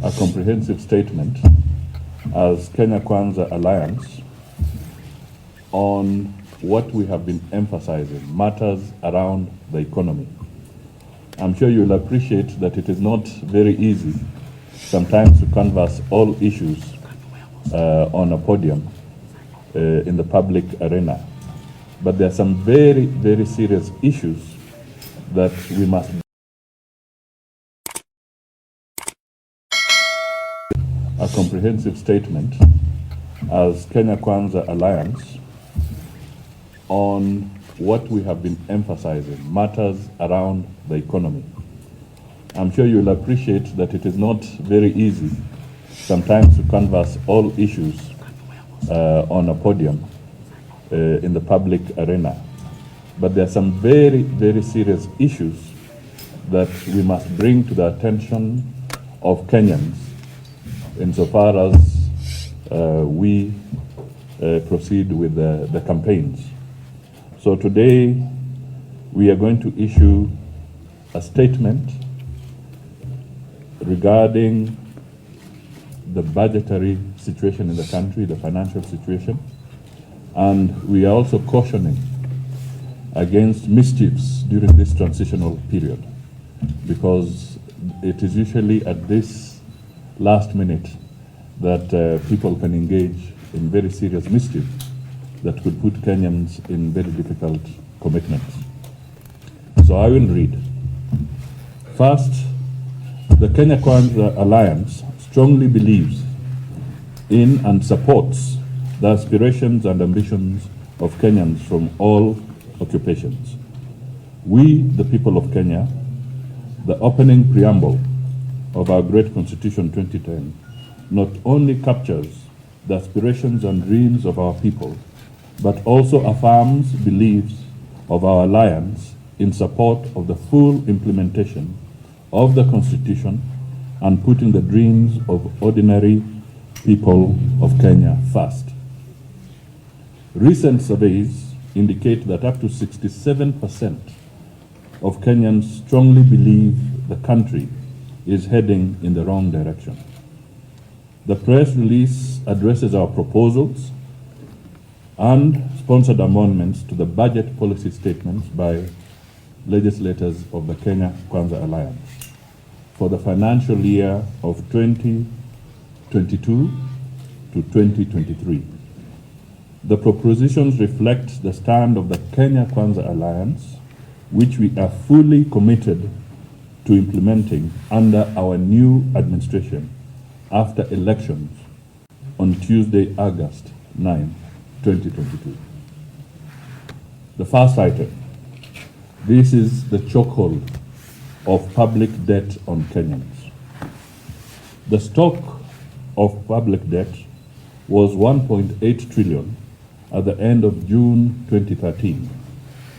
a comprehensive statement as Kenya Kwanza Alliance on what we have been emphasizing, matters around the economy. I'm sure you'll appreciate that it is not very easy sometimes to canvass all issues on a podium in the public arena. But there are some very, very serious issues that we must a comprehensive statement as Kenya Kwanza Alliance on what we have been emphasizing, matters around the economy. I'm sure you'll appreciate that it is not very easy sometimes to canvass all issues on a podium in the public arena. But there are some very, very serious issues that we must bring to the attention of Kenyans insofar as we proceed with the campaigns. So today we are going to issue a statement regarding the budgetary situation in the country, the financial situation, and we are also cautioning against mischiefs during this transitional period, because it is usually at this last minute that people can engage in very serious mischief that could put Kenyans in very difficult commitments. So I will read. First, the Kenya Kwanza Alliance strongly believes in and supports the aspirations and ambitions of Kenyans from all occupations. We, the people of Kenya, the opening preamble of our great Constitution 2010, not only captures the aspirations and dreams of our people, but also affirms beliefs of our alliance in support of the full implementation of the Constitution and putting the dreams of ordinary people of Kenya first. Recent surveys indicate that up to 67% of Kenyans strongly believe the country is heading in the wrong direction. The press release addresses our proposals and sponsored amendments to the budget policy statements by legislators of the Kenya Kwanza Alliance for the financial year of 2022 to 2023. The propositions reflect the stand of the Kenya Kwanza Alliance, which we are fully committed to implementing under our new administration after elections on Tuesday, August 9, 2022. The first item. This is the chokehold of public debt on Kenyans. The stock of public debt was 1.8 trillion at the end of June 2013.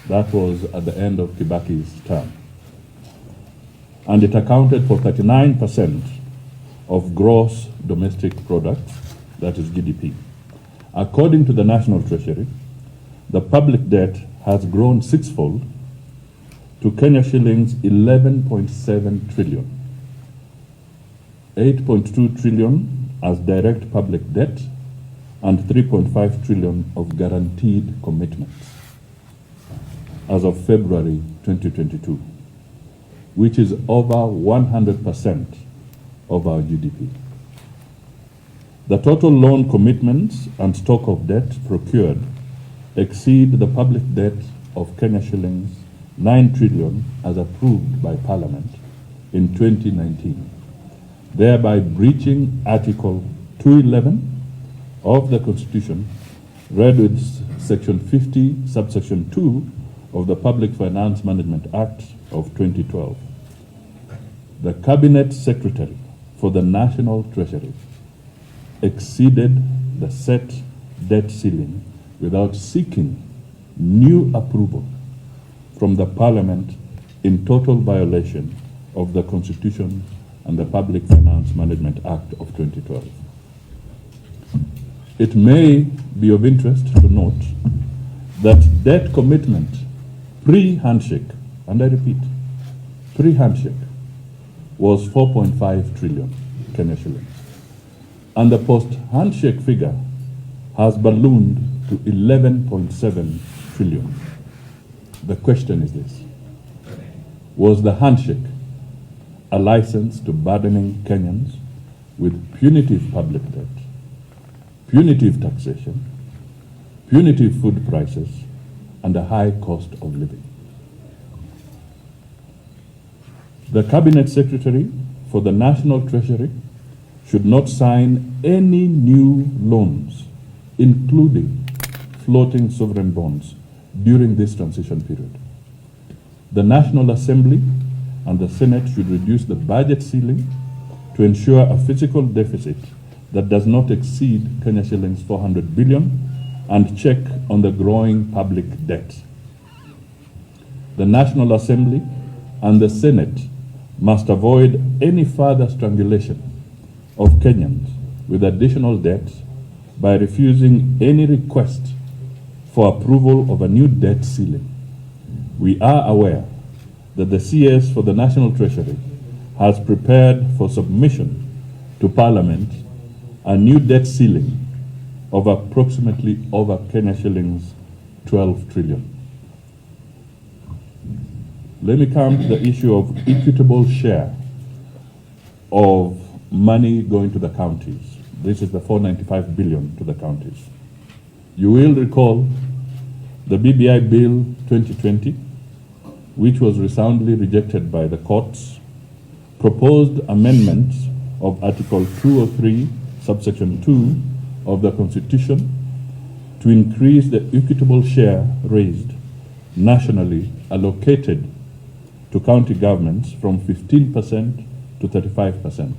That was at the end of Kibaki's term. And it accounted for 39% of gross domestic product, that is GDP. According to the National Treasury, the public debt has grown sixfold to Kenya shillings 11.7 trillion, 8.2 trillion as direct public debt, and 3.5 trillion of guaranteed commitments as of February 2022, which is over 100% of our GDP. The total loan commitments and stock of debt procured exceed the public debt of Kenya shillings 9 trillion as approved by Parliament in 2019, thereby breaching Article 211 of the Constitution, read with Section 50, Subsection 2 of the Public Finance Management Act of 2012. The Cabinet Secretary for the National Treasury exceeded the set debt ceiling without seeking new approval from the Parliament in total violation of the Constitution and the Public Finance Management Act of 2012. It may be of interest to note that debt commitment pre-handshake, and I repeat, pre-handshake, was 4.5 trillion Kenya shillings. And the post-handshake figure has ballooned to 11.7 trillion. The question is this: was the handshake a license to burdening Kenyans with punitive public debt, punitive taxation, punitive food prices, and a high cost of living? The Cabinet Secretary for the National Treasury should not sign any new loans, including floating sovereign bonds, during this transition period. The National Assembly and the Senate should reduce the budget ceiling to ensure a fiscal deficit that does not exceed Kenya shillings 400 billion and check on the growing public debt. The National Assembly and the Senate must avoid any further strangulation of Kenyans with additional debt by refusing any request for approval of a new debt ceiling. We are aware that the CS for the National Treasury has prepared for submission to Parliament a new debt ceiling of approximately over Kenya shillings 12 trillion. Let me come to the issue of equitable share of money going to the counties. This is the 495 billion to the counties. You will recall the BBI Bill 2020, which was resoundingly rejected by the courts, proposed amendments of Article 203, subsection 2 of the Constitution to increase the equitable share raised nationally allocated to county governments from 15% to 35%.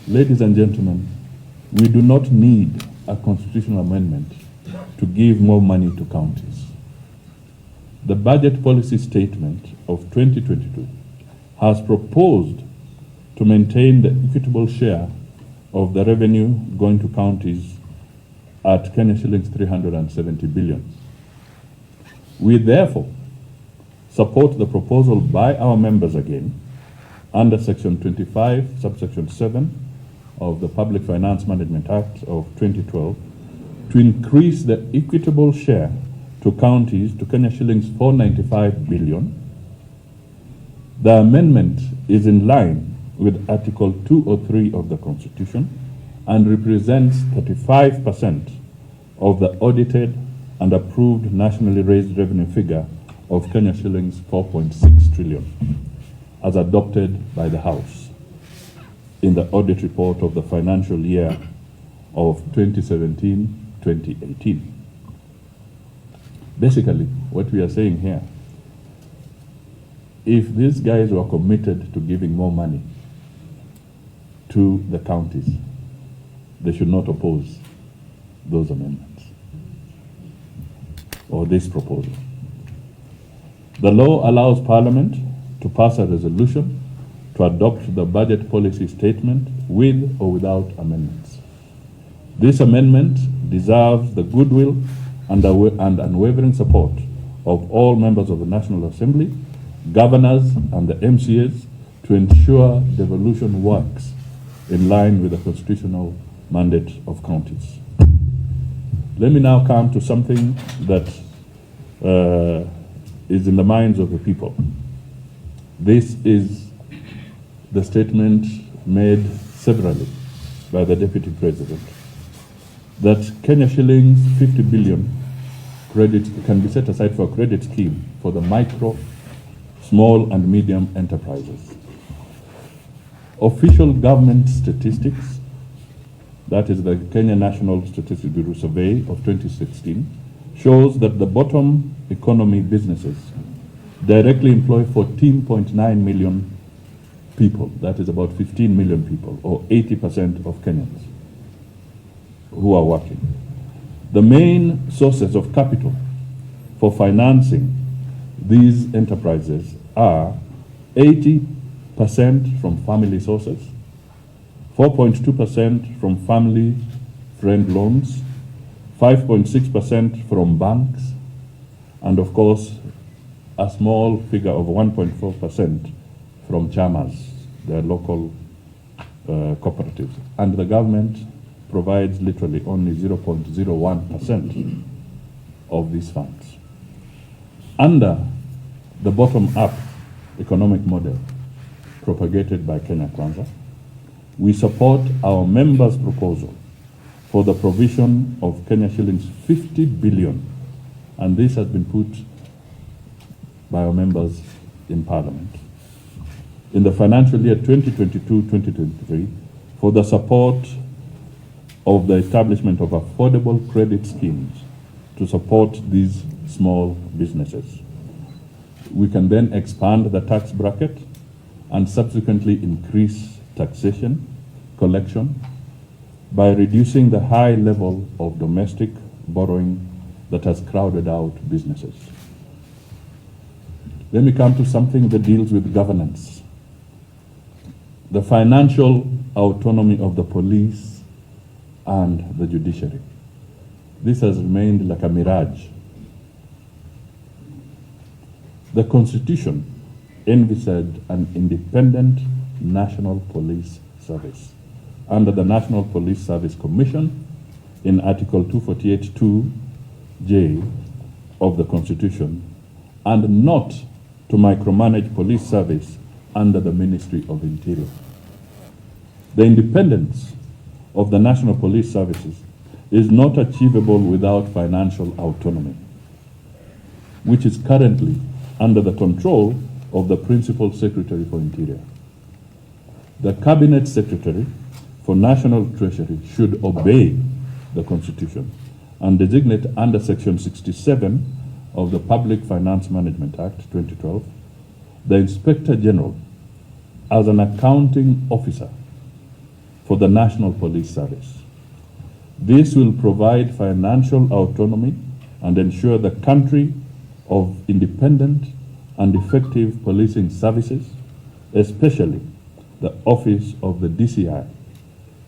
Ladies and gentlemen, we do not need a constitutional amendment to give more money to counties. The budget policy statement of 2022 has proposed to maintain the equitable share of the revenue going to counties at Kenya shillings 370 billion. We therefore support the proposal by our members again under Section 25, subsection 7 of the Public Finance Management Act of 2012 to increase the equitable share to counties to Kenya shillings 495 billion. The amendment is in line with Article 203 of the Constitution and represents 35% of the audited and approved nationally raised revenue figure of Kenya shillings 4.6 trillion, as adopted by the House in the audit report of the financial year of 2017-2018. Basically, what we are saying here, if these guys were committed to giving more money to the counties, they should not oppose those amendments or this proposal. The law allows Parliament to pass a resolution to adopt the budget policy statement with or without amendments. This amendment deserves the goodwill and unwavering support of all members of the National Assembly, governors, and the MCAs to ensure devolution works in line with the constitutional mandate of counties. Let me now come to something that is in the minds of the people. This is the statement made severally by the Deputy President, that Kenya shillings 50 billion credit can be set aside for a credit scheme for the micro, small and medium enterprises. Official government statistics, that is the Kenya National Statistics Bureau survey of 2016, shows that the bottom economy businesses directly employ 14.9 million people. That is about 15 million people, or 80% of Kenyans who are working. The main sources of capital for financing these enterprises are 80% from family sources, 4.2% from family friend loans, 5.6% from banks, and of course, a small figure of 1.4% from chamas, their local cooperatives, and the government provides literally only 0.01% of these funds. Under the bottom-up economic model propagated by Kenya Kwanza, we support our members' proposal for the provision of Kenya shillings 50 billion, and this has been put by our members in Parliament, in the financial year 2022-2023 for the support of the establishment of affordable credit schemes to support these small businesses. We can then expand the tax bracket and subsequently increase taxation collection by reducing the high level of domestic borrowing that has crowded out businesses. Let me come to something that deals with governance. The financial autonomy of the police and the judiciary. This has remained like a mirage. The Constitution envisaged an independent National Police Service under the National Police Service Commission in Article 248(2)(j of the Constitution, and not to micromanage police service under the Ministry of Interior. The independence of the National Police Services is not achievable without financial autonomy, which is currently under the control of the Principal Secretary for Interior. The Cabinet Secretary for National Treasury should obey the Constitution and designate under Section 67 of the Public Finance Management Act 2012 the Inspector General as an accounting officer for the National Police Service. This will provide financial autonomy and ensure the country of independent and effective policing services, especially the Office of the DCI,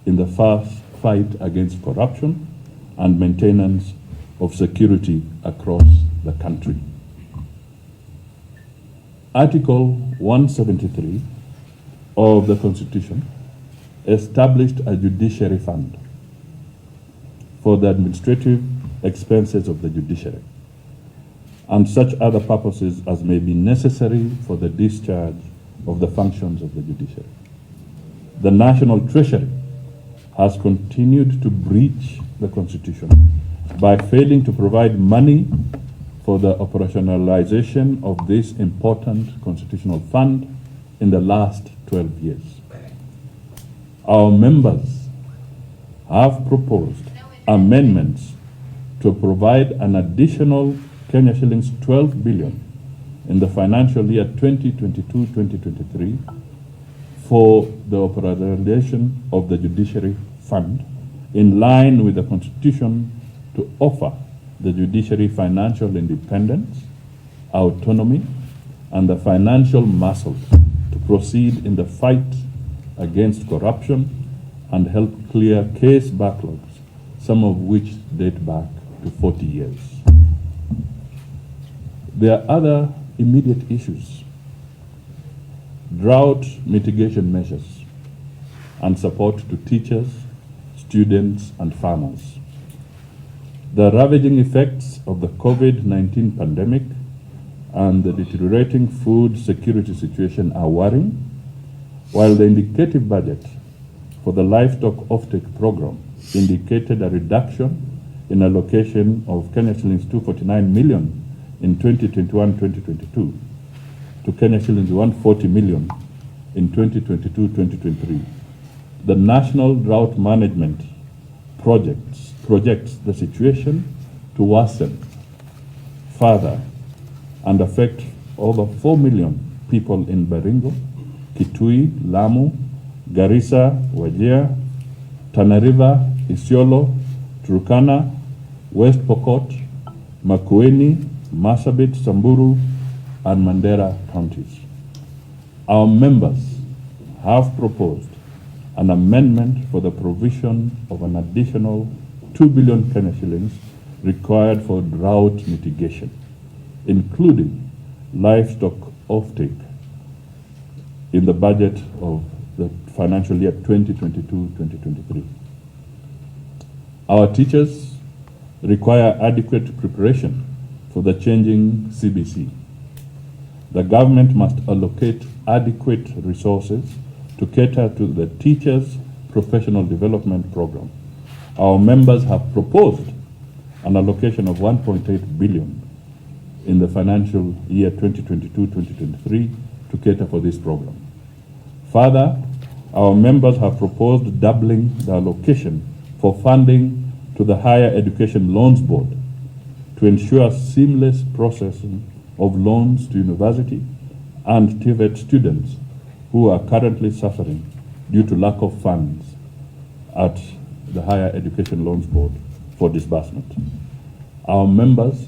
in the fight against corruption and maintenance of security across the country. Article 173 of the Constitution established a judiciary fund for the administrative expenses of the judiciary and such other purposes as may be necessary for the discharge of the functions of the judiciary. The National Treasury has continued to breach the Constitution by failing to provide money for the operationalization of this important constitutional fund in the last 12 years. Our members have proposed amendments to provide an additional Kenya shillings 12 billion in the financial year 2022-2023 for the operationalization of the Judiciary Fund in line with the Constitution to offer the judiciary financial independence, autonomy, and the financial muscle to proceed in the fight against corruption and help clear case backlogs, some of which date back to 40 years. There are other immediate issues: drought mitigation measures and support to teachers, students, and farmers. The ravaging effects of the COVID-19 pandemic and the deteriorating food security situation are worrying, while the indicative budget for the livestock offtake program indicated a reduction in allocation of Kenya shillings 249 million in 2021-2022 to Kenya shillings 140 million in 2022-2023. The National Drought Management projects the situation to worsen further and affect over 4 million people in Baringo, Kitui, Lamu, Garissa, Wajir, Tana River, Isiolo, Turkana, West Pokot, Makueni, Marsabit, Samburu, and Mandera counties. Our members have proposed an amendment for the provision of an additional 2 billion Kenya shillings required for drought mitigation, including livestock offtake in the budget of the financial year 2022-2023. Our teachers require adequate preparation for the changing CBC. The government must allocate adequate resources to cater to the teachers' professional development program. Our members have proposed an allocation of 1.8 billion in the financial year 2022-2023 to cater for this program. Further, our members have proposed doubling the allocation for funding to the Higher Education Loans Board to ensure seamless processing of loans to university and TVET students who are currently suffering due to lack of funds at the Higher Education Loans Board for disbursement. Our members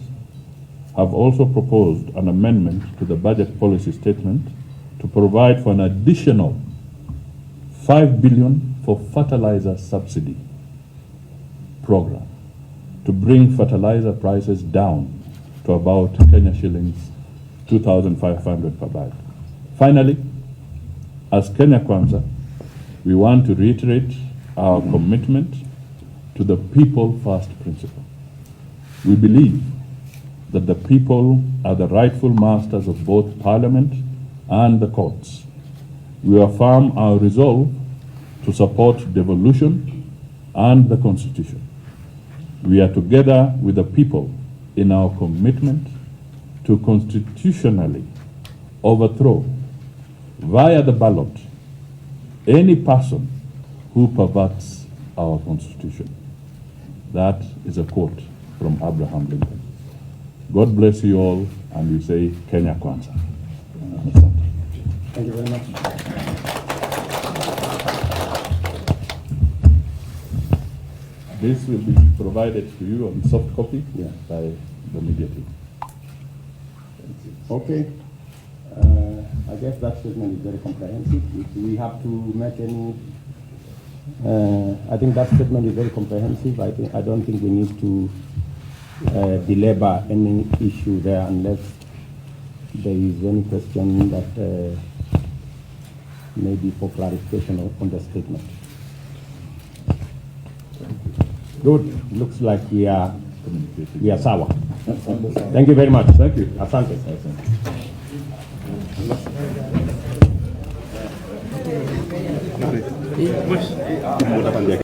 have also proposed an amendment to the budget policy statement to provide for an additional 5 billion for fertilizer subsidy program to bring fertilizer prices down to about Kenya shillings 2,500 per bag. Finally, as Kenya Kwanza, we want to reiterate our commitment to the people first principle. We believe that the people are the rightful masters of both Parliament and the courts. We affirm our resolve to support devolution and the Constitution. We are together with the people in our commitment to constitutionally overthrow via the ballot any person who perverts our Constitution. That is a quote from Abraham Lincoln. God bless you all, and we say Kenya Kwanza. Thank you very much. This will be provided to you on soft copy by the media team. Okay. I guess that statement is very comprehensive. If we have to make any, I think that statement is very comprehensive. I don't think we need to belabor any issue there unless there is any question that may be for clarification on the statement. Good. Looks like we are sour. Thank you very much. Thank you. Asante. Pues